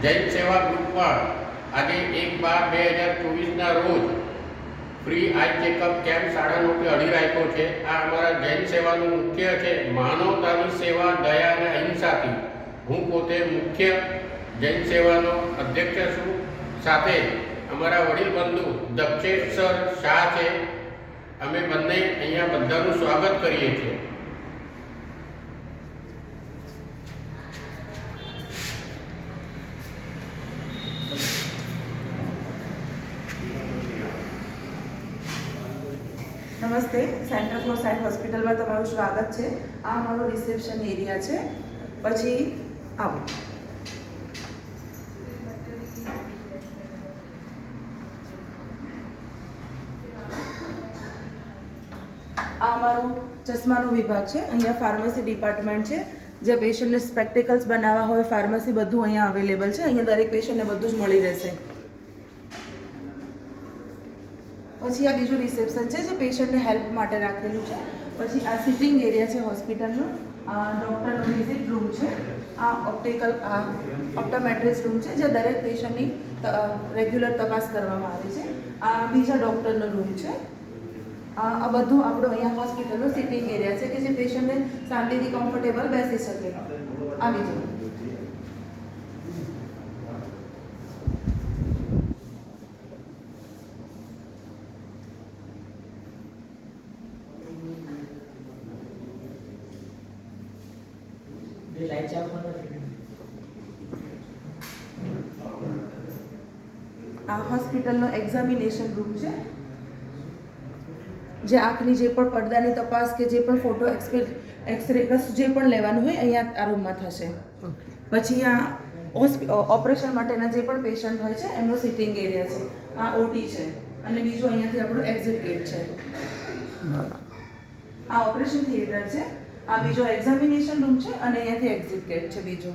જૈન સેવા ગ્રુપમાં આજે 1/12/2024ના રોજ ફ્રી આઈ ચેકઅપ કેમ્પ 9:30 થી 2:30 રાખ્યો છે। આ અમારા જૈન સેવાનું મુખ્ય છે માનવતાની સેવા, દયા અને અહિંસાથી। હું પોતે મુખ્ય જૈન સેવાનો અધ્યક્ષ છું। સાથે અમારા વડીલ બંધુ દક્ષેશ્વર શાહ છે। અમે બંને અહીંયા બધાનું સ્વાગત કરીએ છીએ। નમસ્તે, સેન્ટર ફોર સાઇટ હોસ્પિટલમાં તમારું સ્વાગત છે। આ અમારો રિસેપ્શન એરિયા છે। પછી આવો, આ અમારું ચશ્માનો વિભાગ છે। અહીંયા ફાર્મસી ડિપાર્ટમેન્ટ છે। જે પેશન્ટને સ્પેક્ટેકલ્સ બનાવવા હોય, ફાર્મસી બધું અહીંયા અવેલેબલ છે। અહીંયા દરેક પેશન્ટને બધું જ મળી રહેશે। પછી આ બીજું રિસેપ્શન છે જે પેશન્ટને હેલ્પ માટે રાખેલું છે। પછી આ સિટિંગ એરિયા છે હોસ્પિટલનો। આ ડૉક્ટરનો વિઝિટ રૂમ છે। આ ઓપ્ટોમેટ્રિસ્ટ રૂમ છે જે દરેક પેશન્ટની રેગ્યુલર તપાસ કરવામાં આવે છે। આ બીજા ડૉક્ટરનો રૂમ છે। આ બધું આપણું અહીંયા હોસ્પિટલનો સિટિંગ એરિયા છે કે જે પેશન્ટને શાંતિથી કમ્ફર્ટેબલ બેસી શકે। આવી જાય। આ હોસ્પિટલનો એક્ઝામિનેશન રૂમ છે જે આંખની જે પણ પડદાની તપાસ કે જે પણ ફોટો એક્સરે જે પણ લેવાનું હોય અહીંયા આ રૂમમાં થશે। પછી આ ઓપરેશન માટેના જે પણ પેશન્ટ હોય છે એમનો સિટિંગ એરિયા છે। આ ઓટી છે અને બીજું અહીંયાથી આપણું એક્ઝિટ ગેટ છે। આ ઓપરેશન થિયેટર છે। આ બીજો એક્ઝામિનેશન રૂમ છે અને અહીંયાથી એક્ઝિટ ગેટ છે બીજો।